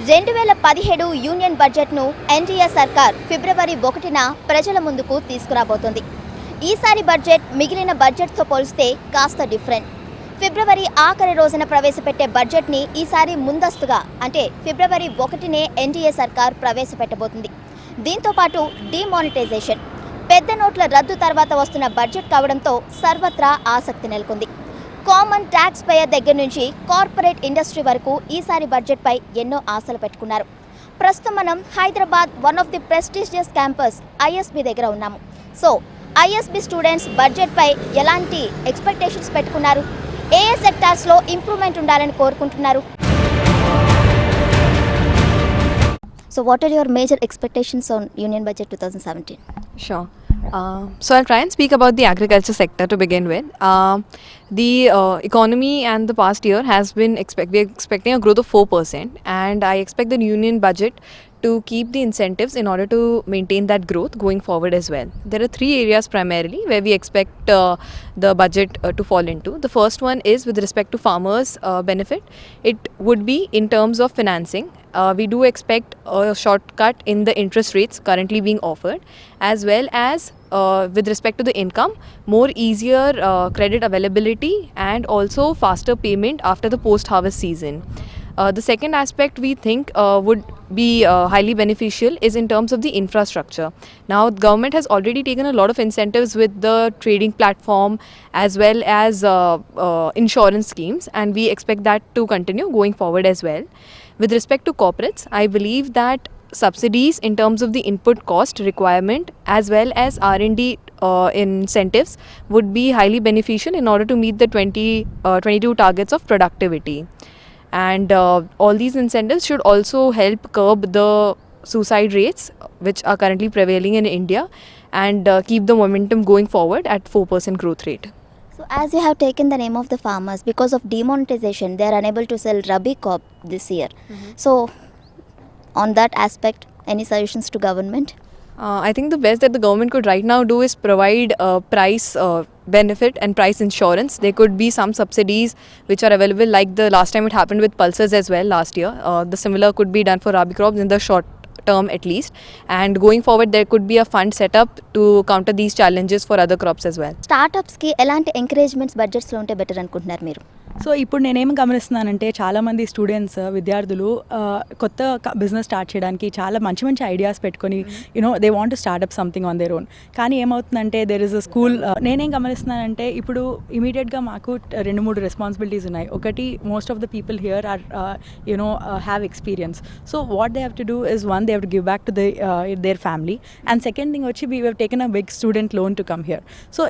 2017 union బడ్జెట్ను NDA సర్కార్ ఫిబ్రవరి 1న ప్రజల ముందుకు తీసుకురాబోతోంది. ఈసారి బడ్జెట్ మిగిలిన బడ్జెట్తో పోలిస్తే కాస్త డిఫరెంట్. ఫిబ్రవరి ఆఖరి రోజున ప్రవేశపెట్టే బడ్జెట్ని ఈసారి ముందస్తుగా అంటే ఫిబ్రవరి 1నే ఎన్డీఏ సర్కార్ ప్రవేశపెట్టబోతుంది. దీంతో పాటు డిమానిటైజేషన్, పెద్ద నోట్ల రద్దు తర్వాత వస్తున్న బడ్జెట్ కావడంతో సర్వత్రా ఆసక్తి నెలకొంది. కామన్ ట్యాక్స్ పేయర్ దగ్గర నుంచి కార్పొరేట్ ఇండస్ట్రీ వరకు ఈసారి బడ్జెట్పై ఎన్నో ఆశలు పెట్టుకున్నారు. ప్రస్తుతం మనం Hyderabad one of the prestigious campus ISB దగ్గర ఉన్నాము. సో ISB స్టూడెంట్స్ బడ్జెట్పై ఎలాంటి ఎక్స్పెక్టేషన్స్ పెట్టుకున్నారు, ఏ సెక్టార్స్లో ఇంప్రూవ్మెంట్ ఉండాలని కోరుకుంటున్నారు? So what are your major expectations on Union Budget 2017? Sure. So I'll try and speak about the agriculture sector to begin with. The economy and the past year has been we're expecting a growth of 4%, and I expect the union budget to keep the incentives in order to maintain that growth going forward as well. There are three areas primarily where we expect the budget to fall into. The first one is with respect to farmers' benefit. It would be in terms of financing. We do expect a shortcut in the interest rates currently being offered, as well as with respect to the income, more easier credit availability and also faster payment after the post-harvest season. The second aspect we think would be highly beneficial is in terms of the infrastructure. Now, the government has already taken a lot of incentives with the trading platform as well as insurance schemes, and we expect that to continue going forward as well. With respect to corporates, I believe that subsidies in terms of the input cost requirement as well as R&D incentives would be highly beneficial in order to meet the 2022 targets of productivity. And all these incentives should also help curb the suicide rates which are currently prevailing in India and keep the momentum going forward at 4% growth rate. So as you have taken the name of the farmers, because of demonetization they are unable to sell Rabi crop this year. So on that aspect, any suggestions to government? I think the best that the government could right now do is provide price benefit and price insurance. There could be some subsidies which are available, like the last time it happened with pulses as well last year. The similar could be done for Rabi crops in the short term at least, and going forward there could be a fund set up to counter these challenges for other crops as well. Startups ki elanti encouragements budgets lo unte better anukuntunnaru meeru? So ఇప్పుడు నేనేం గమనిస్తున్నానంటే చాలామంది students విద్యార్థులు కొత్త business start చేయడానికి చాలా మంచి మంచి ideas పెట్టుకొని they want to startup something on their own. కానీ ఏమవుతుందంటే దేర్ ఇస్ అ స్కూల్. నేనేం గమనిస్తున్నానంటే ఇప్పుడు ఇమీడియట్గా మాకు 2-3 రెస్పాన్సిబిలిటీస్ ఉన్నాయి. ఒకటి, most of the people here are have experience. So what they have to do is one, they have to give back to their family, and second thing వచ్చి we have taken a big student loan to come here. So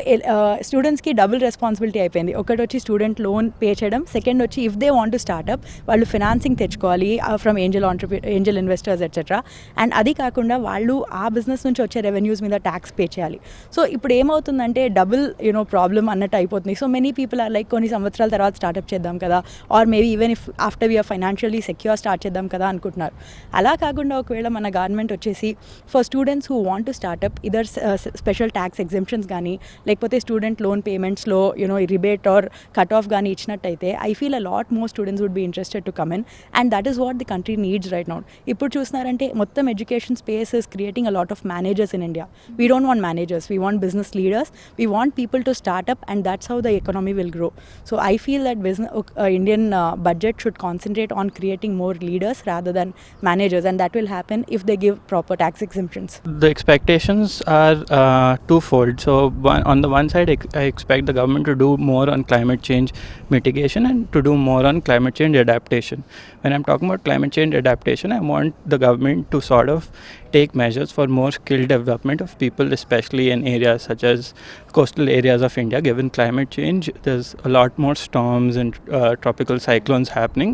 స్టూడెంట్స్కి double responsibility అయిపోయింది. ఒకటి వచ్చి student loan pay చేయడం, second వచ్చి if they want to startup వాళ్ళు financing తెచ్చుకోవాలి from angel investors etcetera. And అది కాకుండా వాళ్ళు ఆ బిజినెస్ నుంచి వచ్చే రెవెన్యూస్ మీద ట్యాక్స్ పే చేయాలి. సో ఇప్పుడు ఏమవుతుందంటే డబుల్ ప్రాబ్లమ్ అన్నట్టు అయిపోతుంది. So many people are like కొన్ని సంవత్సరాల తర్వాత స్టార్ట్అప్ చేద్దాం కదా, or maybe even if after we are financially secure start చేద్దాం కదా అనుకుంటున్నారు. అలా కాకుండా ఒకవేళ మన గవర్నమెంట్ వచ్చేసి for students who want to startup either special tax exemptions కానీ లేకపోతే స్టూడెంట్ లోన్ పేమెంట్స్లో రిబేట్ ఆర్ కట్ ఆఫ్ కానీ ఇచ్చినట్టయితే I feel a lot more students would be interested to come in, and that is what the country needs right now. ఇప్పుడు చూస్తున్నారంటే మొత్తం education space is creating a lot of managers in India. We don't want managers, we want business leaders. We want people to start up, and that's how the economy will grow. So I feel that Indian budget should concentrate on creating more leaders rather than managers, and that will happen if they give proper tax exemptions. The expectations are twofold. So on the one side, I expect the government to do more on climate change mitigation and to do more on climate change adaptation. When I'm talking about climate change adaptation, I want the government to sort of take measures for more skill development of people, especially in areas such as coastal areas of India. Given climate change, there's a lot more storms and tropical cyclones happening.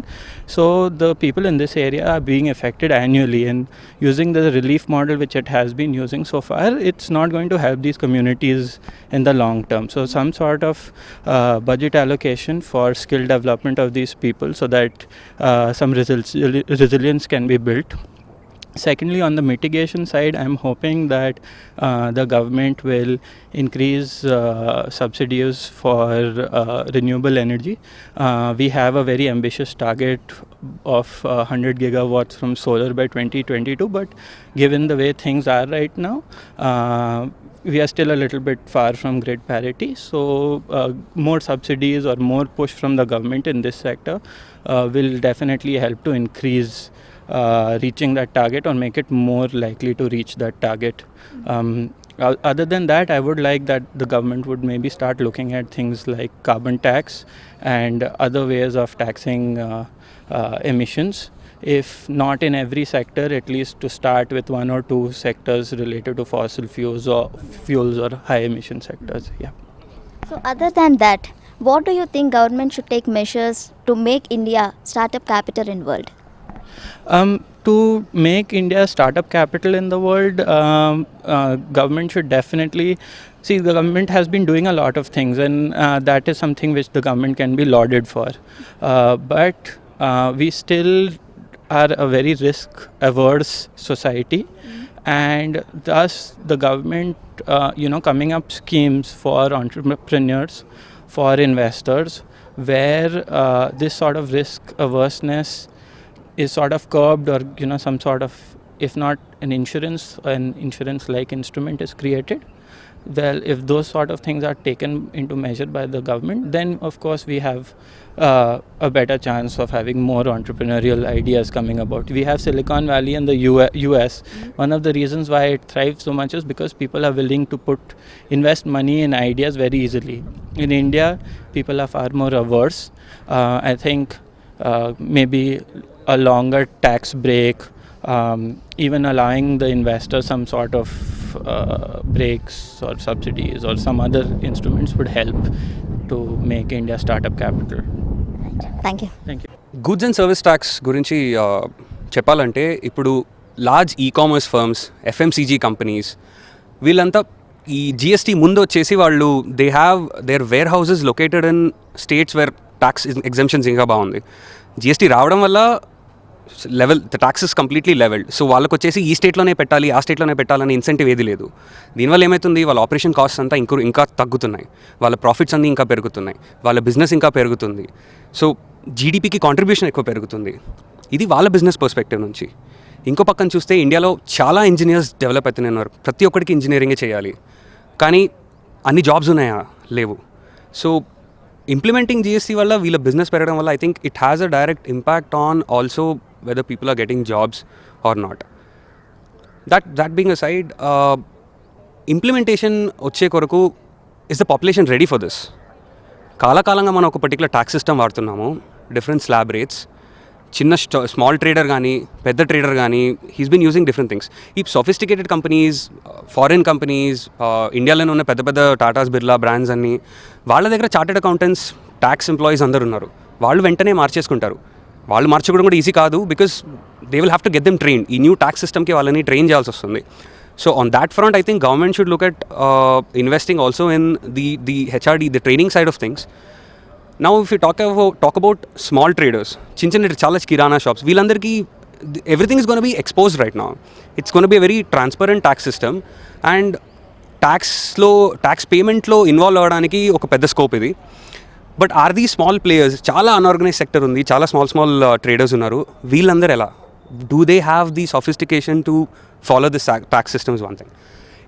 So the people in this area are being affected annually, and using the relief model which it has been using so far, it's not going to help these communities in the long term. So some sort of budget allocation for skill development of these people so that some resilience can be built Secondly, on the mitigation side, I'm hoping that the government will increase subsidies for renewable energy. We have a very ambitious target of 100 gigawatts from solar by 2022, but given the way things are right now, we are still a little bit far from grid parity. So more subsidies or more push from the government in this sector will definitely help to increase reaching that target or make it more likely to reach that target. Other than that, I would like that the government would maybe start looking at things like carbon tax and other ways of taxing emissions. If not in every sector, at least to start with one or two sectors related to fossil fuels or high emission sectors. Yeah. So other than that, what do you think government should take measures to make India startup capital in world? To make India startup capital in the world, government should definitely see. The government has been doing a lot of things, and that is something which the government can be lauded for. But we still are a very risk-averse society, and thus the government, coming up schemes for entrepreneurs, for investors, where this sort of risk averseness is sort of curbed, or some sort of, if not an insurance like instrument is created. Well, if those sort of things are taken into measure by the government, then of course we have a better chance of having more entrepreneurial ideas coming about. We have Silicon Valley in the US. One of the reasons why it thrives so much is because people are willing to invest money in ideas very easily. In India, people are far more averse. I think maybe a longer tax break, even allowing the investor some sort of breaks or subsidies or some other instruments would help to make India startup capital. Thank you. Thank you. Goods and service tax గురించి చెప్పాలంటే ఇప్పుడు large ecommerce firms, FMCG companies, వీళ్ళంతా ఈ GST ముందు వచ్చేసి వాళ్ళు they have their warehouses located in states where tax exemptions ఇంకా బాగుంది. జిఎస్టీ రావడం వల్ల the tax is completely levelled. So వాళ్ళకి వచ్చేసి ఈ స్టేట్లోనే పెట్టాలి, ఆ స్టేట్లోనే పెట్టాలని ఇన్సెంటివ్ ఏది లేదు. దీనివల్ల ఏమవుతుంది, వాళ్ళ ఆపరేషన్ కాస్ట్ అంతా ఇంకా తగ్గుతున్నాయి, వాళ్ళ ప్రాఫిట్స్ అన్నీ ఇంకా పెరుగుతున్నాయి, వాళ్ళ బిజినెస్ ఇంకా పెరుగుతుంది. సో జీడిపికి కాంట్రిబ్యూషన్ ఎక్కువ పెరుగుతుంది. ఇది వాళ్ళ బిజినెస్ పర్స్పెక్టివ్ నుంచి. ఇంకో పక్కన చూస్తే ఇండియాలో చాలా ఇంజనీర్స్ డెవలప్ అవుతున్నారు. ప్రతి ఒక్కరికి ఇంజనీరింగే చేయాలి, కానీ అన్ని జాబ్స్ ఉన్నాయా? లేవు. సో ఇంప్లిమెంటింగ్ జిఎస్టీ వల్ల వీళ్ళ బిజినెస్ పెరగడం వల్ల I think it has a direct impact on also whether people are getting jobs or not. That being a side, implementation వచ్చే కొరకు is the population ready for this? కాలకాలంగా మనం ఒక particular tax system వాడుతున్నాము, different slab rates. చిన్న small trader కానీ పెద్ద trader కానీ he's been using different things. ఈ సొఫిస్టికేటెడ్ కంపెనీస్, ఫారిన్ కంపెనీస్, ఇండియాలోనే ఉన్న పెద్ద పెద్ద టాటాస్, బిర్లా బ్రాండ్స్ అన్నీ, వాళ్ళ దగ్గర చార్టెడ్ అకౌంటెంట్స్, ట్యాక్స్ ఎంప్లాయీస్ అందరు ఉన్నారు. వాళ్ళు వెంటనే మార్చేసుకుంటారు. వాళ్ళు మార్చుకోవడం కూడా ఈజీ కాదు, because they will have to get them train. ఈ న్యూ ట్యాక్స్ సిస్టమ్కి వాళ్ళని ట్రైన్ చేయాల్సి వస్తుంది. So on that front I think government should look at investing also in the HRD, the training side of things. Now if you talk about small traders, చిన్న చాలా కిరాణా shops, వీళ్ళందరికీ everything is going to be exposed right now. It's going to be a very transparent tax system, and tax పేమెంట్లో involve అవ్వడానికి ఒక పెద్ద scope ఇది. But are the small players, చాలా unorganised sector ఉంది, చాలా స్మాల్ ట్రేడర్స్ ఉన్నారు, వీళ్ళందరూ ఎలా? Do they have the sophistication to follow this tax systems? One thing.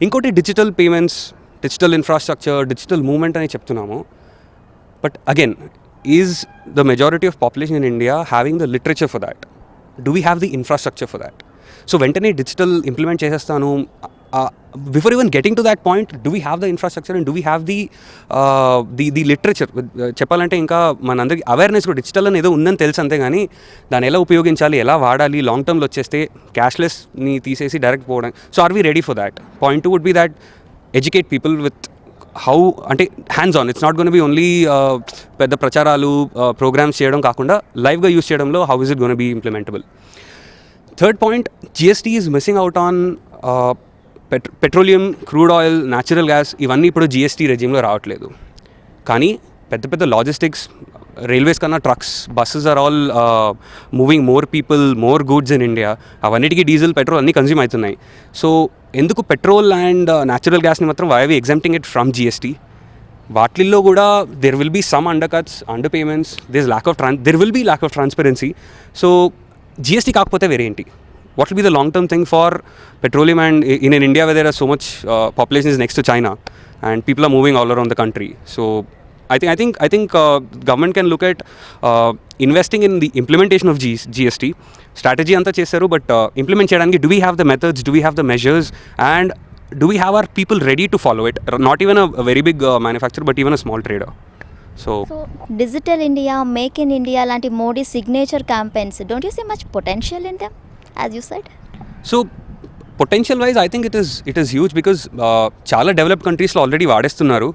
ఇంకోటి digital payments, digital infrastructure, digital movement అని చెప్తున్నాము. But again, is the majority of population in India having the literature for that? Do we have the infrastructure for that? So వెంటనే digital implement చేసేస్తాను, before even getting to that point do we have the infrastructure and do we have the literature? చెప్పాలంటే ఇంకా మనందరికీ awareness కూడా digital అని ఏదో ఉందని తెలుసు అంతే, కానీ దాన్ని ఎలా ఉపయోగించాలి, ఎలా వాడాలి, లాంగ్ టర్మ్లో వచ్చేస్తే క్యాష్లెస్ని తీసేసి డైరెక్ట్ పోవడం. So are we ready for that? Point 2 would be that educate people with how, అంటే hands on. It's not gonna be only పెద్ద ప్రచారాలు, ప్రోగ్రామ్స్ చేయడం కాకుండా లైవ్గా యూస్ చేయడంలో how is it gonna be implementable? Third point, GST is missing out on petroleum, crude oil, natural gas. ఇవన్నీ ఇప్పుడు GST రెజ్యూమ్లో రావట్లేదు. కానీ పెద్ద పెద్ద లాజిస్టిక్స్, రైల్వేస్ కన్నా trucks, buses are all moving more people, more goods in India. అవన్నిటికీ diesel, petrol అన్నీ కన్జ్యూమ్ అవుతున్నాయి. సో ఎందుకు పెట్రోల్ అండ్ న్యాచురల్ గ్యాస్ని మాత్రం why are we exempting it from GST? వాటిల్లో కూడా there will be some under cuts, under payments, there will be lack of transparency. So GST కాకపోతే వేరేంటి? What will be the long-term thing for petroleum and in India where there are so much population is next to China and people are moving all around the country. So I think government can look at investing in the implementation of GST. Strategy anta chesaru, but implement cheyadaniki do we have the methods, do we have the measures, and do we have our people ready to follow it? Not even a very big manufacturer, but even a small trader. So digital India, make in India లాంటి Modi signature campaigns, don't you see much potential in them as you said? So potential wise I think it is huge because చాలా developed కంట్రీస్లో already వాడేస్తున్నారు.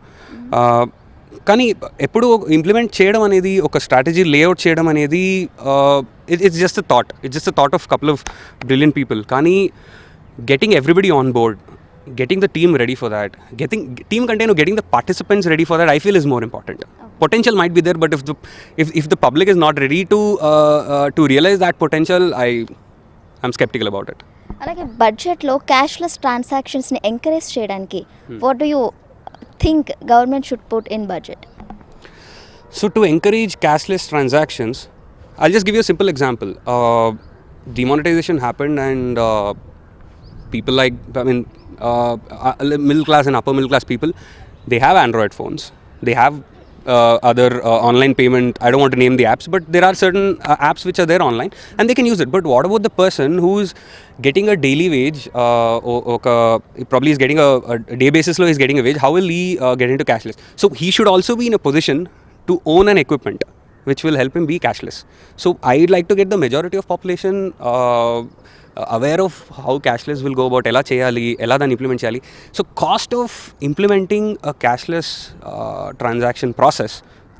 కానీ ఎప్పుడు implement చేయడం అనేది, ఒక strategy layout చేయడం అనేది it's just a thought of couple of brilliant people. కానీ getting everybody on board, getting the team ready for that, getting the participants ready for that, I feel is more important. Potential might be there, but if the public is not ready to realize that potential, I'm skeptical about it. అలాగే బడ్జెట్లో cashless ట్రాన్సాక్షన్స్ని encourage చేయడానికి what do you think government should put in budget? So to encourage cashless transactions, I'll just give you a simple example. Demonetization happened and people like, middle class and upper middle class people, they have Android phones, they have other online payment, I don't want to name the apps, but there are certain apps which are there online and they can use it. But what about the person who's getting a daily wage, probably is getting a day basis lo is getting a wage? How will he get into cashless? So he should also be in a position to own an equipment which will help him be cashless. So I'd like to get the majority of population aware of how cashless will go about, ela cheyali, ela dan implement cheyali. So cost of implementing a cashless transaction process,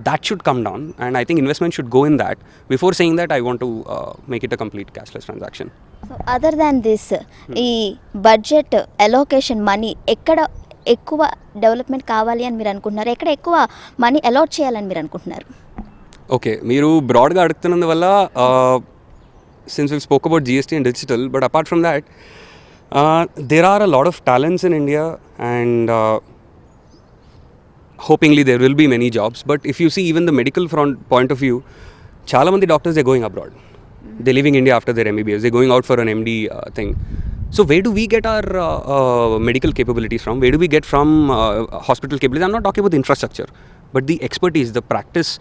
that should come down, and I think investment should go in that before saying that I want to make it a complete cashless transaction. So other than this, ఈ budget allocation money ఎక్కడ ఎక్కువ development కావాలి అని మీరు అనుకుంటున్నారు? ఎక్కడ ఎక్కువ money allot చేయాలని మీరు అనుకుంటున్నారు? ఓకే, మీరు బ్రాడ్గా అడుగుతున్నందువల్ల since we spoke about GST and digital, but apart from that, there are a lot of talents in India and hopingly there will be many jobs. But if you see even the medical front point of view, chala mandi doctors, they're going abroad. They're leaving India after their MBBS. They're going out for an MD thing. So where do we get our medical capabilities from? Where do we get from hospital capabilities? I'm not talking about the infrastructure, but the expertise, the practice,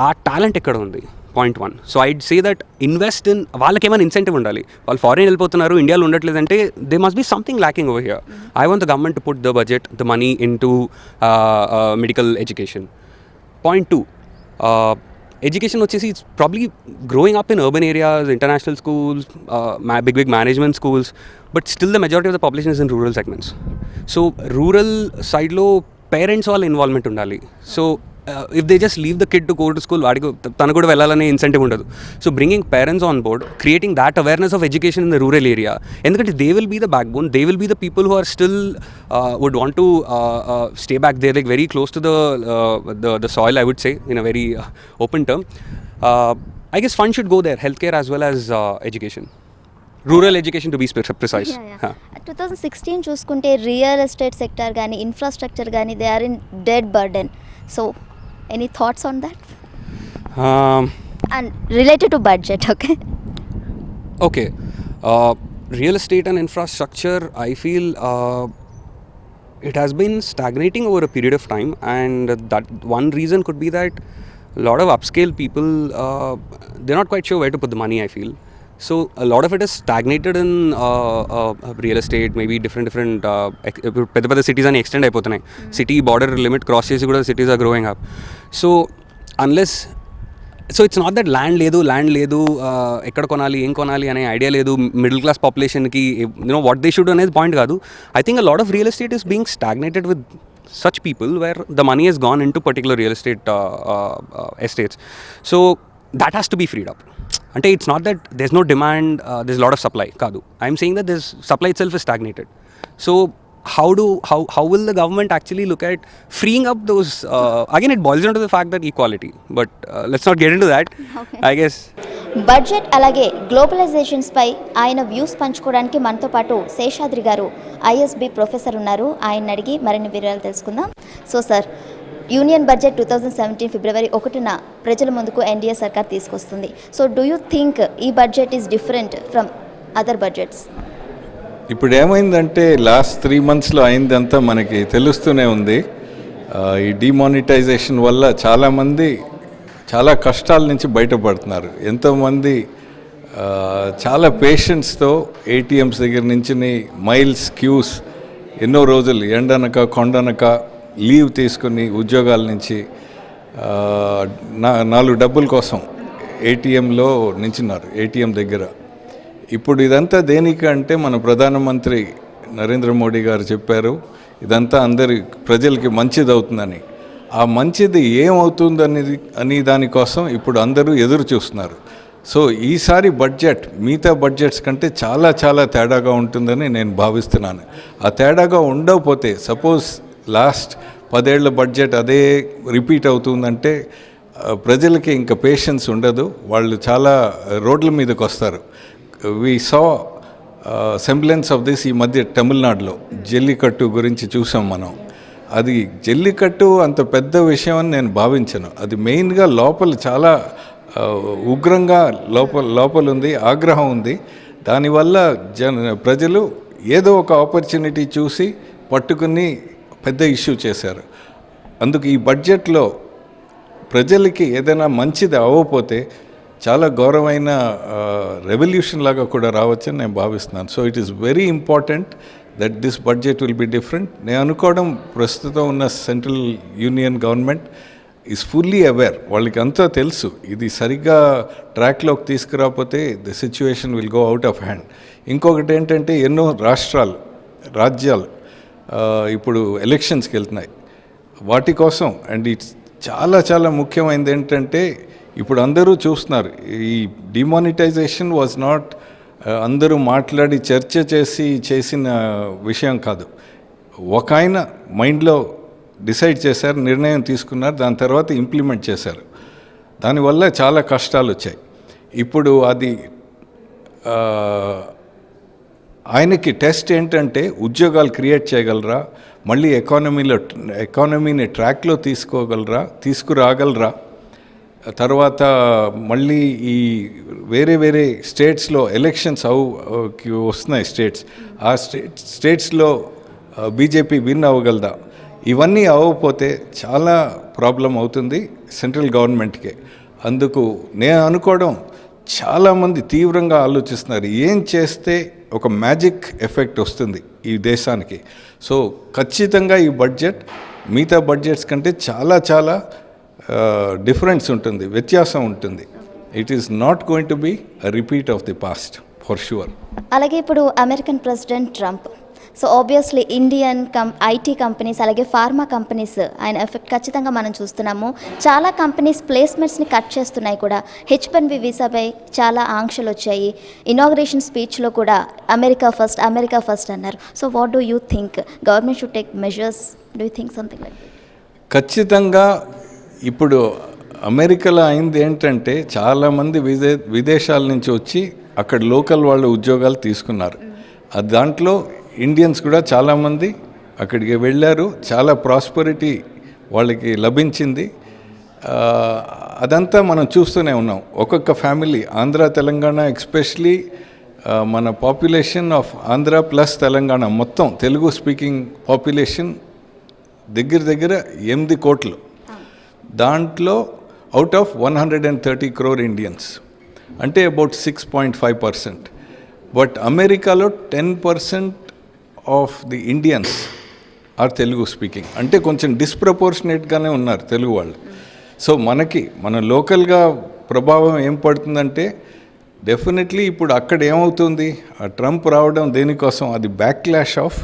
our talent ekkada undi. Point one. So I'd say that invest in, వాళ్ళకి ఏమైనా incentive ఉండాలి. వాళ్ళు foreign వెళ్ళిపోతున్నారు, ఇండియాలో ఉండట్లేదంటే they must be something lacking over here. I want the government to put the budget, the money in to medical education. Point two, education వచ్చేసి it's probably growing up in urban areas, international schools, big management schools, but still the majority of the population is in rural segments. So rural సైడ్లో parents వాళ్ళ involvement ఉండాలి. So if they just leave the kid to go to school, వాడికి తను కూడా వెళ్ళాలనే incentive ఉండదు. So bringing parents on board, creating that awareness of education in the rural area, ఎందుకంటే they will be the backbone, they will be the people who are still would want to stay back there, like very close to the soil, I would say in a very open term. I guess funds should go there, healthcare as well as education. Rural education to be precise. 2016 చూసుకుంటే real estate sector కానీ infrastructure కానీ they are in dead burden. So any thoughts on that? And related to budget, okay? Real estate and infrastructure, I feel it has been stagnating over a period of time, and that one reason could be that a lot of upscale people, they're not quite sure where to put the money, I feel. So a lot of it is stagnated in real estate, maybe different పెద్ద cities అని extend అయిపోతున్నాయి. City border limit cross చేసి కూడా cities are growing up. So unless, so it's not that land లేదు ఎక్కడ కొనాలి ఏం కొనాలి అనే ఐడియా లేదు మిడిల్ క్లాస్ పాపులేషన్కి, వాట్ దే షుడ్ అనేది పాయింట్ కాదు. I think a lot of real estate is being stagnated with such people where the money has gone into particular real estate estates. So that has to be freed up. అంటే it's not that there's no demand, there's a lot of supply కాదు. I'm saying that this supply itself is stagnated. So how will the government actually look at freeing up those again it boils down to the fact that equality, but let's not get into that. Okay. I guess budget అలాగే గ్లోబలైజేషన్స్పై ఆయన views పంచుకోవడానికి మనతో పాటు శేషాద్రి గారు ISB professor ఉన్నారు. ఆయన అడిగి మరిన్ని వివరాలు తెలుసుకుందాం. సో సార్, యూనియన్ బడ్జెట్ 2017 ఫిబ్రవరి 1న ప్రజల ముందుకు ఎన్డీఏ సర్కార్ తీసుకొస్తుంది. సో డూ యూ థింక్ ఈ budget is different from other budgets? ఇప్పుడు ఏమైందంటే లాస్ట్ 3 monthsలో అయిందంతా మనకి తెలుస్తూనే ఉంది. ఈ డిమానిటైజేషన్ వల్ల చాలామంది చాలా కష్టాల నుంచి బయటపడుతున్నారు. ఎంతోమంది చాలా పేషెన్స్తో ATMs దగ్గర నుంచి మైల్స్ క్యూస్ ఎన్నో రోజులు ఎండనక కొండనక లీవ్ తీసుకుని ఉద్యోగాల నుంచి 4 డబ్బుల కోసం ATMలో నించున్నారు, ATM దగ్గర. ఇప్పుడు ఇదంతా దేనికి అంటే మన ప్రధానమంత్రి నరేంద్ర మోడీ గారు చెప్పారు ఇదంతా అందరి ప్రజలకి మంచిది అవుతుందని. ఆ మంచిది ఏమవుతుందనేది దానికోసం ఇప్పుడు అందరూ ఎదురు చూస్తున్నారు. సో ఈసారి బడ్జెట్ మిగతా బడ్జెట్స్ కంటే చాలా చాలా తేడాగా ఉంటుందని నేను భావిస్తున్నాను. ఆ తేడాగా ఉండకపోతే సపోజ్ లాస్ట్ 10 ఏళ్ల బడ్జెట్ అదే రిపీట్ అవుతుందంటే ప్రజలకి ఇంకా పేషెన్స్ ఉండదు, వాళ్ళు చాలా రోడ్ల మీదకి వస్తారు. వి సా సెంబ్లెన్స్ ఆఫ్ దిస్ ఈ మధ్య తమిళనాడులో జల్లికట్టు గురించి చూసాం మనం. అది జల్లికట్టు అంత పెద్ద విషయం అని నేను భావించను. అది మెయిన్గా లోపల చాలా ఉగ్రంగా లోపల ఉంది, ఆగ్రహం ఉంది. దానివల్ల ప్రజలు ఏదో ఒక ఆపర్చునిటీ చూసి పట్టుకుని పెద్ద ఇష్యూ చేశారు. అందుకు ఈ బడ్జెట్లో ప్రజలకి ఏదైనా మంచిది అవ్వకపోతే చాలా ఘోరమైన రెవల్యూషన్ లాగా కూడా రావచ్చని నేను భావిస్తున్నాను. So it is very important that this budget will be different. నేను అనుకోవడం ప్రస్తుతం ఉన్న central union government is fully aware, వాళ్ళకి అంతా తెలుసు ఇది సరిగ్గా ట్రాక్లోకి తీసుకురాకపోతే the situation will go out of hand. ఇంకొకటి ఏంటంటే ఎన్నో రాజ్యాలు ఇప్పుడు ఎలక్షన్స్కి వెళ్తున్నాయి. వాటి కోసం అండ్ ఇట్స్ చాలా చాలా ముఖ్యమైనది ఏంటంటే ఇప్పుడు అందరూ చూస్తున్నారు ఈ డిమానిటైజేషన్ వాజ్ నాట్ అందరూ మాట్లాడి చర్చ చేసిన విషయం కాదు. ఒక ఆయన మైండ్లో డిసైడ్ చేశారు, నిర్ణయం తీసుకున్నారు, దాని తర్వాత ఇంప్లిమెంట్ చేశారు. దానివల్ల చాలా కష్టాలు వచ్చాయి. ఇప్పుడు అది ఆయనకి టెస్ట్ ఏంటంటే ఉద్యోగాలు క్రియేట్ చేయగలరా, మళ్ళీ ఎకానమీని ట్రాక్లో తీసుకురాగలరా, తర్వాత మళ్ళీ ఈ వేరే స్టేట్స్లో ఎలక్షన్స్ వస్తున్నాయి ఆ స్టేట్స్లో బీజేపీ విన్ అవ్వగలదా, ఇవన్నీ అవ్వకపోతే చాలా ప్రాబ్లం అవుతుంది సెంట్రల్ గవర్నమెంట్కే. అందుకు నేను అనుకోవడం చాలామంది తీవ్రంగా ఆలోచిస్తున్నారు ఏం చేస్తే ఒక మ్యాజిక్ ఎఫెక్ట్ వస్తుంది ఈ దేశానికి. సో ఖచ్చితంగా ఈ బడ్జెట్ మిగతా బడ్జెట్స్ కంటే చాలా చాలా డిఫరెన్స్ ఉంటుంది, వ్యత్యాసం ఉంటుంది. It is not going to be a repeat of the past for sure. అలాగే ఇప్పుడు American president Trump, so obviously Indian IT companies అలాగే ఫార్మా కంపెనీస్ ఆయన ఎఫెక్ట్ ఖచ్చితంగా మనం చూస్తున్నాము. చాలా కంపెనీస్ ప్లేస్మెంట్స్ని కట్ చేస్తున్నాయి కూడా. H-1B వీసాపై చాలా ఆంక్షలు వచ్చాయి. ఇనాగ్రేషన్ స్పీచ్లో కూడా అమెరికా ఫస్ట్ అన్నారు. So what do you think government should take measures? Do you think something like? ఖచ్చితంగా ఇప్పుడు అమెరికాలో అయింది ఏంటంటే చాలామంది విదేశాల నుంచి వచ్చి అక్కడ లోకల్ వాళ్ళు ఉద్యోగాలు తీసుకున్నారు. దాంట్లో ఇండియన్స్ కూడా చాలామంది అక్కడికి వెళ్ళారు, చాలా ప్రాస్పరిటీ వాళ్ళకి లభించింది. అదంతా మనం చూస్తూనే ఉన్నాం. ఒక్కొక్క ఫ్యామిలీ ఆంధ్ర తెలంగాణ ఎస్పెషలీ మన population of Andhra plus Telangana మొత్తం తెలుగు స్పీకింగ్ పాపులేషన్ దగ్గర 8 కోట్లు. దాంట్లో అవుట్ ఆఫ్ 130 crore ఇండియన్స్ అంటే అబౌట్ 6.5%. బట్ అమెరికాలో 10% of the Indians are Telugu speaking, అంటే కొంచెం డిస్ప్రపోర్షనేట్గానే ఉన్నారు తెలుగు వాళ్ళు. సో మన లోకల్గా ప్రభావం ఏం పడుతుందంటే డెఫినెట్లీ ఇప్పుడు అక్కడ ఏమవుతుంది, ఆ ట్రంప్ రావడం దేనికోసం, అది బ్యాక్లాష్ ఆఫ్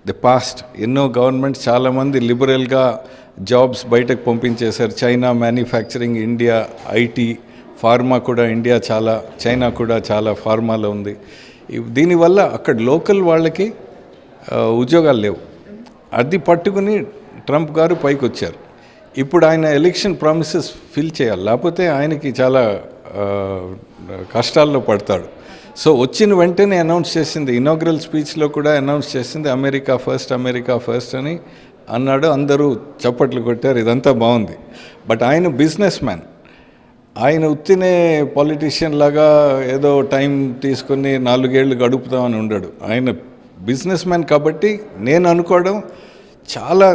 ది పాస్ట్. ఎన్నో గవర్నమెంట్స్ చాలామంది లిబరల్గా జాబ్స్ బయటకు పంపించేశారు. China manufacturing, India IT, pharma కూడా ఇండియా చైనా కూడా చాలా ఫార్మాలో ఉంది. దీనివల్ల అక్కడ లోకల్ వాళ్ళకి ఉద్యోగాలు లేవు. అది పట్టుకుని ట్రంప్ గారు పైకి వచ్చారు. ఇప్పుడు ఆయన ఎలక్షన్ ప్రామిసెస్ ఫిల్ చేయాలి, లేకపోతే ఆయనకి చాలా కష్టాల్లో పడతాడు. సో వచ్చిన వెంటనే అనౌన్స్ చేసింది, ఇనాగ్రల్ స్పీచ్లో కూడా అనౌన్స్ చేసింది అమెరికా ఫస్ట్ అని అన్నాడు. అందరూ చప్పట్లు కొట్టారు, ఇదంతా బాగుంది. బట్ ఆయన బిజినెస్ మ్యాన్, ఆయన ఉత్తినే పాలిటీషియన్ లాగా ఏదో టైం తీసుకుని 4 ఏళ్ళు గడుపుతామని ఉండడు. ఆయన బిజినెస్ మ్యాన్ కాబట్టి నేను అనుకోవడం చాలా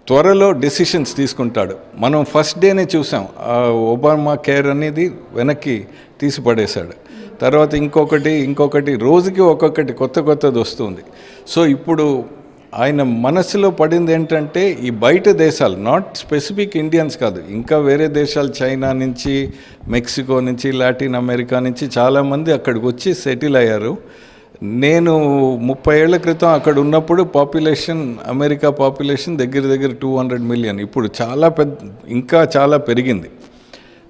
త్వరలో డెసిషన్స్ తీసుకుంటాడు. మనం ఫస్ట్ డేనే చూసాం, ఒబామా కేర్ అనేది వెనక్కి తీసిపడేశాడు. తర్వాత ఇంకొకటి రోజుకి ఒక్కొక్కటి కొత్తది వస్తుంది. సో ఇప్పుడు ఆయన మనసులో పడింది ఏంటంటే ఈ బయట దేశాలు, నాట్ స్పెసిఫిక్ ఇండియన్స్ కాదు, ఇంకా వేరే దేశాలు, చైనా నుంచి, మెక్సికో నుంచి, లాటిన్ అమెరికా నుంచి చాలామంది అక్కడికి వచ్చి సెటిల్ అయ్యారు. నేను 30 ఏళ్ల క్రితం అక్కడ ఉన్నప్పుడు అమెరికా పాపులేషన్ దగ్గర 200 మిలియన్. ఇప్పుడు ఇంకా చాలా పెరిగింది.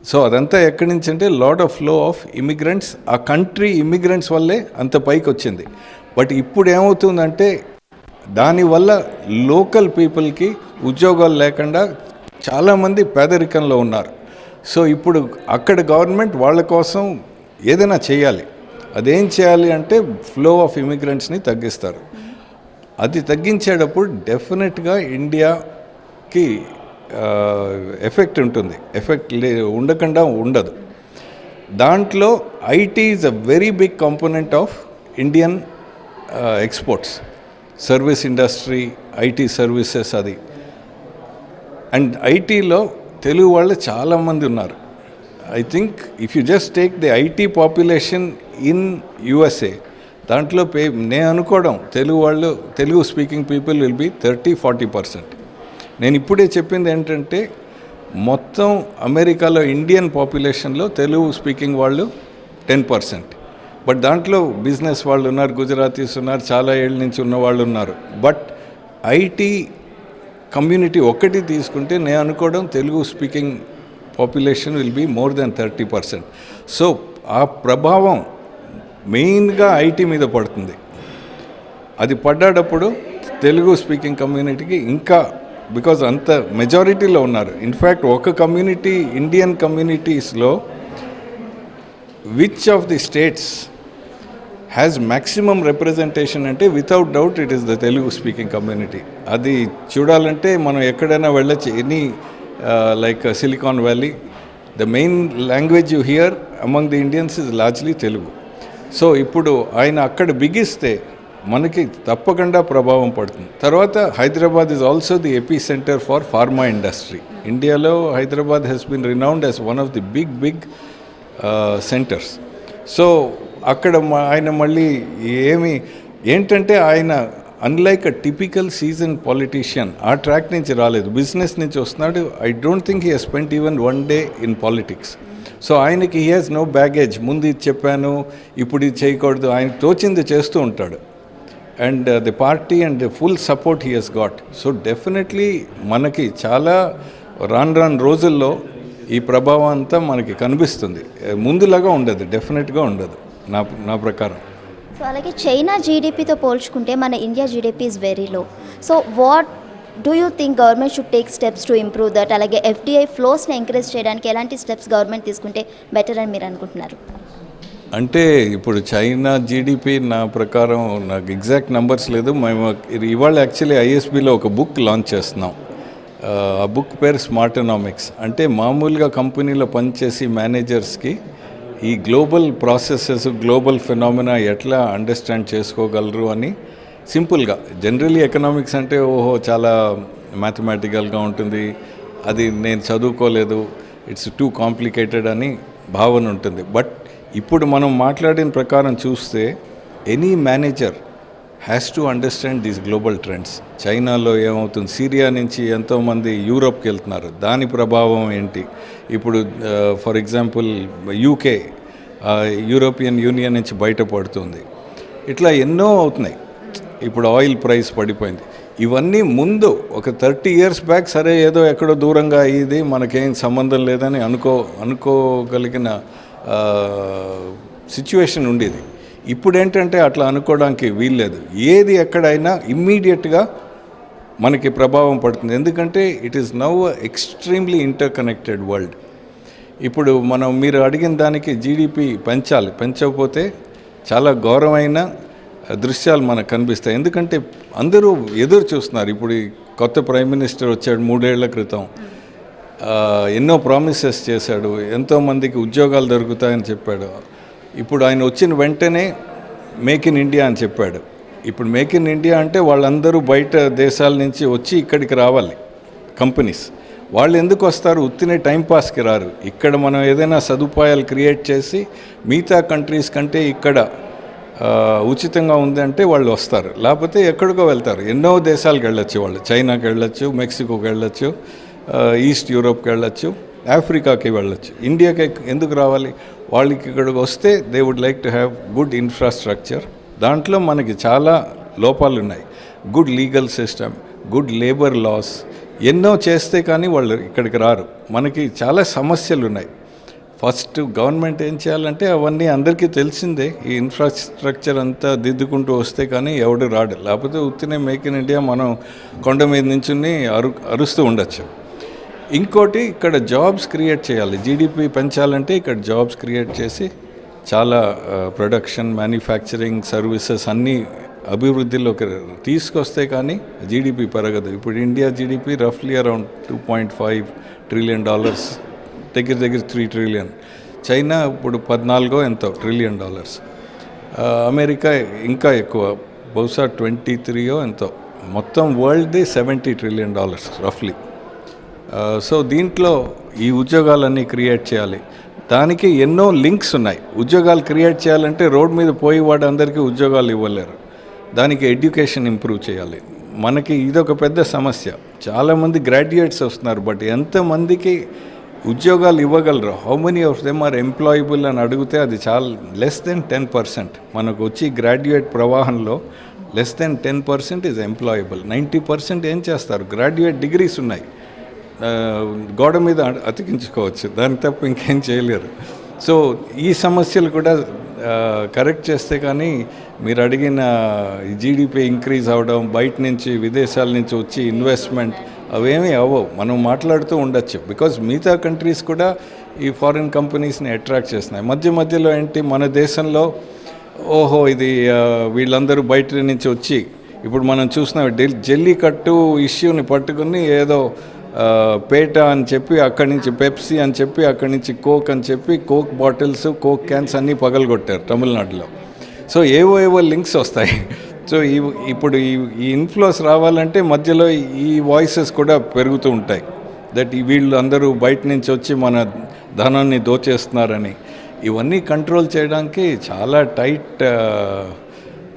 సో అదంతా ఎక్కడి నుంచి అంటే lot of flow of immigrants, ఆ కంట్రీ ఇమిగ్రెంట్స్ వల్లే అంత పైకి వచ్చింది. బట్ ఇప్పుడు ఏమవుతుందంటే దానివల్ల లోకల్ పీపుల్కి ఉద్యోగాలు లేకుండా చాలామంది పేదరికంలో ఉన్నారు. సో ఇప్పుడు అక్కడ గవర్నమెంట్ వాళ్ళ కోసం ఏదైనా చేయాలి. అదేం చేయాలి అంటే ఫ్లో ఆఫ్ ఇమిగ్రెంట్స్ని తగ్గిస్తారు. అది తగ్గించేటప్పుడు డెఫినెట్గా ఇండియాకి ఎఫెక్ట్ ఉంటుంది. ఉండకుండా ఉండదు. దాంట్లో IT is a very big component of Indian exports, service industry, IT services అది. అండ్ ఐటీలో తెలుగు వాళ్ళు చాలామంది ఉన్నారు. I think if you just take the IT population in USA, దాంట్లో నేను అనుకోవడం Telugu speaking people will be 30-40%. నేను ఇప్పుడే చెప్పింది ఏంటంటే మొత్తం అమెరికాలో ఇండియన్ పాపులేషన్లో తెలుగు స్పీకింగ్ వాళ్ళు 10%. బట్ దాంట్లో బిజినెస్ వాళ్ళు ఉన్నారు, గుజరాతీస్ ఉన్నారు, చాలా ఏళ్ళ నుంచి ఉన్న వాళ్ళు ఉన్నారు. బట్ ఐటీ కమ్యూనిటీ ఒక్కటి తీసుకుంటే నేను అనుకోవడం Telugu speaking population will be more then 30%. So ఆ ప్రభావం మెయిన్గా ఐటీ మీద పడుతుంది. అది పడ్డప్పుడు తెలుగు స్పీకింగ్ కమ్యూనిటీకి ఇంకా, బికాజ్ అంత మెజారిటీలో ఉన్నారు. ఇన్ఫ్యాక్ట్ ఒక కమ్యూనిటీ, ఇండియన్ కమ్యూనిటీస్లో which of the states has maximum representation అంటే without doubt it is the Telugu speaking community. అది చూడాలంటే మనం ఎక్కడైనా వెళ్ళచ్చు. Any like Silicon Valley, the main language you hear among the Indians is largely Telugu. So ఇప్పుడు ఆయన అక్కడ బిగిస్తే మనకి తప్పకుండా ప్రభావం పడుతుంది. తర్వాత Hyderabad is also the epicentre for pharma industry. ఇండియాలో Hyderabad has been renowned as one of the big centres. So అక్కడ ఆయన మళ్ళీ ఏంటంటే ఆయన unlike a typical season politician ఆ ట్రాక్ నుంచి రాలేదు, బిజినెస్ నుంచి వస్తున్నాడు. I don't think he he's spent even 1 day in politics. So ఆయనకి హీ హ్యాస్ నో బ్యాగేజ్. ముందు ఇది చెప్పాను, ఇప్పుడు ఇది చేయకూడదు, ఆయనకు తోచింది చేస్తూ ఉంటాడు. And the party and the full support he has got. So definitely మనకి చాలా రాను రోజుల్లో ఈ ప్రభావం అంతా మనకి కనిపిస్తుంది. ముందులాగా ఉండదు, డెఫినెట్గా ఉండదు నా ప్రకారం. సో అలాగే చైనా జీడిపితో పోల్చుకుంటే మన India GDP is very low. So what do you think government should take steps to improve that? అలాగే ఎఫ్డిఐ ఫ్లోస్ని ఎంకరేజ్ చేయడానికి ఎలాంటి స్టెప్స్ గవర్నమెంట్ తీసుకుంటే బెటర్ అని మీరు అనుకుంటున్నారు? అంటే ఇప్పుడు చైనా జీడిపి నా ప్రకారం నాకు ఎగ్జాక్ట్ నెంబర్స్ లేదు. మేము ఇవాళ యాక్చువల్లీ ఐఎస్బిలో ఒక బుక్ లాంచ్ చేస్తున్నాం. ఆ బుక్ పేరు స్మార్టనామిక్స్. అంటే మామూలుగా కంపెనీలో పనిచేసి మేనేజర్స్కి ఈ గ్లోబల్ ప్రాసెసెస్, గ్లోబల్ ఫినామినా ఎట్లా అండర్స్టాండ్ చేసుకోగలరు అని సింపుల్గా. జనరలీ ఎకనామిక్స్ అంటే చాలా మ్యాథమెటికల్గా ఉంటుంది, అది నేను చదువుకోలేదు, ఇట్స్ టూ కాంప్లికేటెడ్ అని భావన ఉంటుంది. బట్ ఇప్పుడు మనం మాట్లాడిన ప్రకారం చూస్తే any manager has to understand these global trends. చైనాలో ఏమవుతుంది, సిరియా నుంచి ఎంతోమంది యూరోప్కి వెళ్తున్నారు, దాని ప్రభావం ఏంటి? ఇప్పుడు for example UK European union నుంచి బయటపడుతుంది. ఇట్లా ఎన్నో అవుతున్నాయి. ఇప్పుడు ఆయిల్ ప్రైస్ పడిపోయింది. ఇవన్నీ ముందు ఒక 30 years బ్యాక్ సరే ఏదో ఎక్కడో దూరంగా అయ్యేది, మనకేం సంబంధం లేదని అనుకోగలిగిన సిచ్యువేషన్ ఉండేది. ఇప్పుడు ఏంటంటే అట్లా అనుకోవడానికి వీల్లేదు. ఏది ఎక్కడైనా ఇమ్మీడియట్గా మనకి ప్రభావం పడుతుంది. ఎందుకంటే it is now extremely inter connected world. ఇప్పుడు మీరు అడిగిన దానికి జీడిపి పెంచకపోతే చాలా ఘోరమైన దృశ్యాలు మనకు కనిపిస్తాయి. ఎందుకంటే అందరూ ఎదురు చూస్తున్నారు. ఇప్పుడు ఈ కొత్త ప్రైమ్ మినిస్టర్ వచ్చాడు 3 ఏళ్ల క్రితం, ఎన్నో ప్రామిసెస్ చేశాడు, ఎంతోమందికి ఉద్యోగాలు దొరుకుతాయని చెప్పాడు. ఇప్పుడు ఆయన వచ్చిన వెంటనే మేక్ ఇన్ ఇండియా అని చెప్పాడు. ఇప్పుడు మేక్ ఇన్ ఇండియా అంటే వాళ్ళందరూ బయట దేశాల నుంచి వచ్చి ఇక్కడికి రావాలి కంపెనీస్. వాళ్ళు ఎందుకు వస్తారు? ఉత్తినే టైంపాస్కి రారు. ఇక్కడ మనం ఏదైనా సదుపాయాలు క్రియేట్ చేసి మిగతా కంట్రీస్ కంటే ఇక్కడ ఉచితంగా ఉందంటే వాళ్ళు వస్తారు, లేకపోతే ఎక్కడికో వెళ్తారు. ఎన్నో దేశాలకు వెళ్ళొచ్చు వాళ్ళు. చైనాకి వెళ్ళొచ్చు, మెక్సికోకి వెళ్ళొచ్చు, ఈస్ట్ యూరోప్కి వెళ్ళొచ్చు, ఆఫ్రికాకి వెళ్ళొచ్చు. ఇండియాకి ఎందుకు రావాలి? వాళ్ళకి ఇక్కడికి వస్తే they would like to have good infrastructure. దాంట్లో మనకి చాలా లోపాలు ఉన్నాయి. Good legal system, good labour laws, ఎన్నో చేస్తే కానీ వాళ్ళు ఇక్కడికి రారు. మనకి చాలా సమస్యలు ఉన్నాయి. ఫస్ట్ గవర్నమెంట్ ఏం చేయాలంటే అవన్నీ అందరికీ తెలిసిందే. ఈ ఇన్ఫ్రాస్ట్రక్చర్ అంతా దిద్దుకుంటూ వస్తే కానీ ఎవడు రాడు. లేకపోతే ఉత్తినే మేక్ ఇన్ ఇండియా మనం కొండ మీద నుంచి అరుస్తూ ఉండొచ్చు. ఇంకోటి ఇక్కడ జాబ్స్ క్రియేట్ చేయాలి. జీడిపి పెంచాలంటే ఇక్కడ జాబ్స్ క్రియేట్ చేసి చాలా ప్రొడక్షన్, మ్యానుఫ్యాక్చరింగ్, సర్వీసెస్ అన్నీ అభివృద్ధిలోకి తీసుకొస్తే కానీ జీడిపి పెరగదు. ఇప్పుడు ఇండియా జీడిపి రఫ్లీ అరౌండ్ $2.5 ట్రిలియన్, దగ్గర 3 ట్రిలియన్. చైనా ఇప్పుడు 14 ఎంతో ట్రిలియన్. అమెరికా ఇంకా ఎక్కువ, బహుశా 23 ఎంతో. మొత్తం వరల్డ్ది $70 ట్రిలియన్ రఫ్లీ. సో దీంట్లో ఈ ఉద్యోగాలన్నీ క్రియేట్ చేయాలి. దానికి ఎన్నో లింక్స్ ఉన్నాయి. ఉద్యోగాలు క్రియేట్ చేయాలంటే రోడ్ మీద పోయి వాడు అందరికీ ఉద్యోగాలు ఇవ్వలేరు. దానికి ఎడ్యుకేషన్ ఇంప్రూవ్ చేయాలి. మనకి ఇదొక పెద్ద సమస్య. చాలామంది గ్రాడ్యుయేట్స్ వస్తున్నారు, బట్ ఎంతమందికి ఉద్యోగాలు ఇవ్వగలరు? How many of them are employable అని అడిగితే అది చాలా లెస్ దెన్ 10%. మనకు వచ్చి గ్రాడ్యుయేట్ ప్రవాహంలో లెస్ దెన్ 10% ఈజ్ ఎంప్లాయబుల్. 90% ఏం చేస్తారు? గ్రాడ్యుయేట్ డిగ్రీస్ ఉన్నాయి, గోడ మీద అతికించుకోవచ్చు, దానికి తప్ప ఇంకేం చేయలేరు. సో ఈ సమస్యలు కూడా కరెక్ట్ చేస్తే కానీ మీరు అడిగిన జీడిపి ఇంక్రీజ్ అవ్వడం, బయట నుంచి విదేశాల నుంచి వచ్చి ఇన్వెస్ట్మెంట్ అవేమీ అవ్వవు. మనం మాట్లాడుతూ ఉండొచ్చు, బికాజ్ మిగతా కంట్రీస్ కూడా ఈ ఫారిన్ కంపెనీస్ని అట్రాక్ట్ చేస్తున్నాయి. మధ్యలో ఏంటి, మన దేశంలో ఓహో ఇది వీళ్ళందరూ బయట నుంచి వచ్చి, ఇప్పుడు మనం చూస్తున్నాం జల్లికట్టు ఇష్యూని పట్టుకుని ఏదో పేట అని చెప్పి అక్కడి నుంచి పెప్సీ అని చెప్పి అక్కడి నుంచి కోక్ అని చెప్పి కోక్ బాటిల్స్, కోక్ క్యాన్స్ అన్నీ పగలగొట్టారు తమిళనాడులో. సో ఏవో లింక్స్ వస్తాయి. సో ఇప్పుడు ఈ ఇన్ఫ్లోస్ రావాలంటే మధ్యలో ఈ వాయిసెస్ కూడా పెరుగుతూ ఉంటాయి, దట్ వీళ్ళు అందరూ బయట నుంచి వచ్చి మన ధనాన్ని దోచేస్తున్నారని. ఇవన్నీ కంట్రోల్ చేయడానికి చాలా టైట్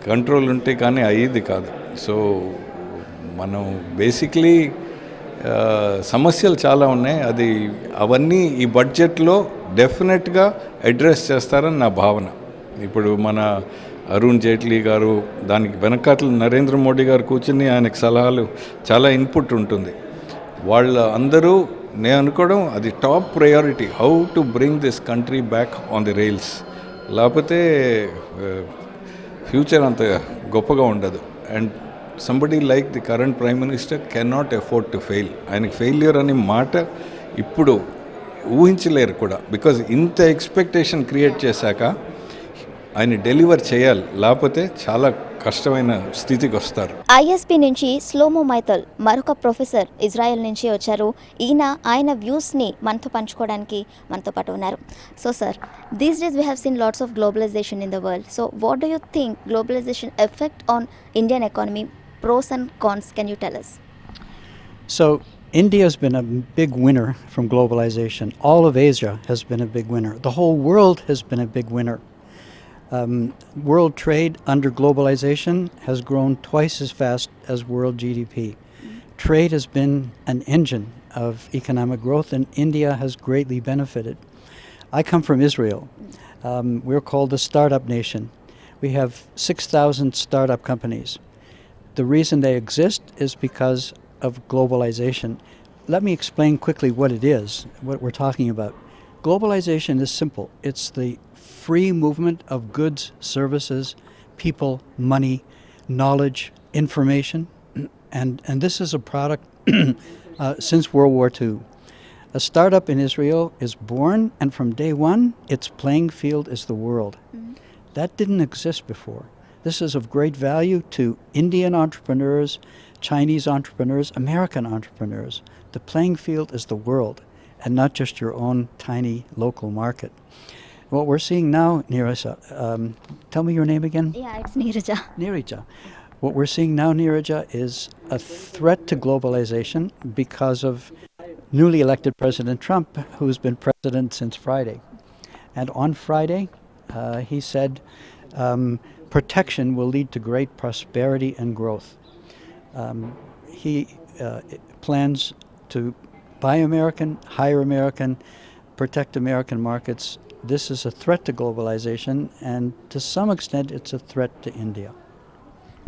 కంట్రోల్ ఉంటే కానీ అయ్యేది కాదు. సో మనం బేసిక్లీ సమస్యలు చాలా ఉన్నాయి. అవన్నీ ఈ బడ్జెట్లో డెఫినెట్గా అడ్రస్ చేస్తారని నా భావన. ఇప్పుడు మన అరుణ్ జైట్లీ గారు, దానికి వెనకాతలు నరేంద్ర మోడీ గారు కూర్చుని ఆయనకు సలహాలు, చాలా ఇన్పుట్ ఉంటుంది. అందరూ నేను అనుకోవడం అది top priority, how to bring this country back on the rails. లేకపోతే ఫ్యూచర్ అంత గొప్పగా ఉండదు. And somebody like the current prime minister cannot afford to fail. ఆయనకి ఫెయిల్యూర్ అనే మాట ఇప్పుడు ఊహించలేరు కూడా, బికాజ్ ఇంత ఎక్స్పెక్టేషన్ క్రియేట్ చేశాక ఆయన డెలివర్ చేయాలి, లేకపోతే చాలా కష్టమైన స్థితికి వస్తారు. ఐఎస్బీ నుంచి స్లోమో మైతల్ మరొక ప్రొఫెసర్ ఇజ్రాయెల్ నుంచి వచ్చారు. ఆయన వ్యూస్ని మనతో పంచుకోవడానికి మనతో పాటు ఉన్నారు. So sir, these days we have seen lots of globalisation in the world. So what do you think globalisation effect on Indian economy? Pros and cons, can you tell us? So India's been a big winner from globalization. All of Asia has been a big winner. The whole world has been a big winner. World trade under globalization has grown twice as fast as world GDP. Trade has been an engine of economic growth, and India has greatly benefited. I come from Israel. We're called a startup nation. We have 6,000 startup companies. The reason they exist is because of globalization. Let me explain quickly what it is, what we're talking about. Globalization is simple. It's the free movement of goods, services, people, money, knowledge, information, and this is a product since World War II. A startup in Israel is born, and from day one, its playing field is the world. That didn't exist before. This is of great value to Indian entrepreneurs, Chinese entrepreneurs, American entrepreneurs. The playing field is the world, and not just your own tiny local market. What we're seeing now, Neeraj, tell me your name again. Yeah, it's Neeraja. Neeraj. What we're seeing now, Neeraj, is a threat to globalization because of newly elected President Trump, who's been president since Friday. And on Friday, he said protection will lead to great prosperity and growth. He plans to buy American, hire American, protect American markets. This is a threat to globalization, and to some extent, it's a threat to India.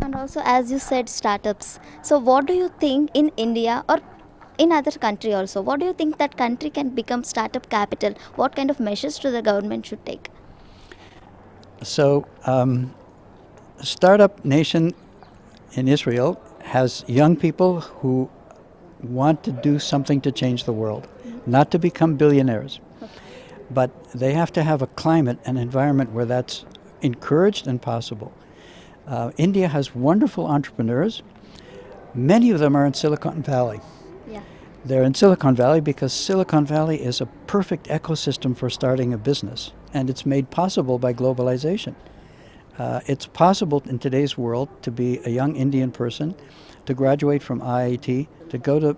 And also, as you said, startups. So what do you think in India or in other country also, what do you think that country can become startup capital? What kind of measures do the government should take? So, startup nation in Israel has young people who want to do something to change the world, not to become billionaires. But they have to have a climate and environment where that's encouraged and possible. India has wonderful entrepreneurs. Many of them are in Silicon Valley. Yeah. They're in Silicon Valley because Silicon Valley is a perfect ecosystem for starting a business, and it's made possible by globalization. It's possible in today's world to be a young Indian person, to graduate from IIT, to go to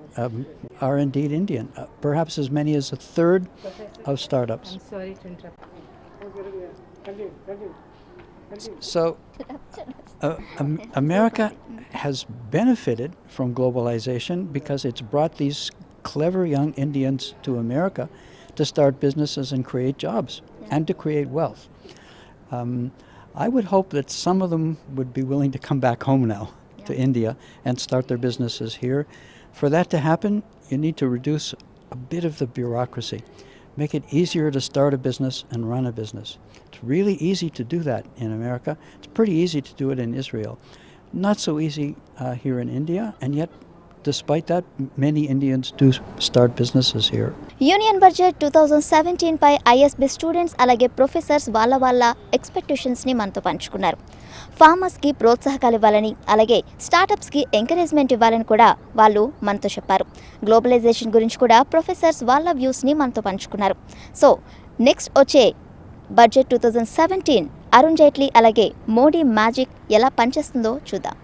R&D Indian, perhaps as many as a third of startups. I'm sorry to interrupt. So, America has benefited from globalization because it's brought these clever young Indians to America to start businesses and create jobs and to create wealth. I would hope that some of them would be willing to come back home now to India and start their businesses here. For that to happen, you need to reduce a bit of the bureaucracy. Make it easier to start a business and run a business. It's really easy to do that in America. It's pretty easy to do it in Israel. Not so easy here in India, and yet despite that, many Indians do start businesses here. Union budget 2017 పై ISB students అలాగే professors వాళ్ళ ఎక్స్పెక్టేషన్స్ని మనతో పంచుకున్నారు. ఫార్మర్స్కి ప్రోత్సాహకాలు ఇవ్వాలని అలాగే స్టార్టప్స్కి encouragement ఇవ్వాలని కూడా వాళ్ళు మనతో చెప్పారు. గ్లోబలైజేషన్ గురించి కూడా ప్రొఫెసర్స్ వాళ్ళ వ్యూస్ని మనతో పంచుకున్నారు. సో నెక్స్ట్ వచ్చే బడ్జెట్ 2017 అరుణ్ జైట్లీ అలాగే మోడీ మ్యాజిక్ ఎలా పనిచేస్తుందో చూద్దాం.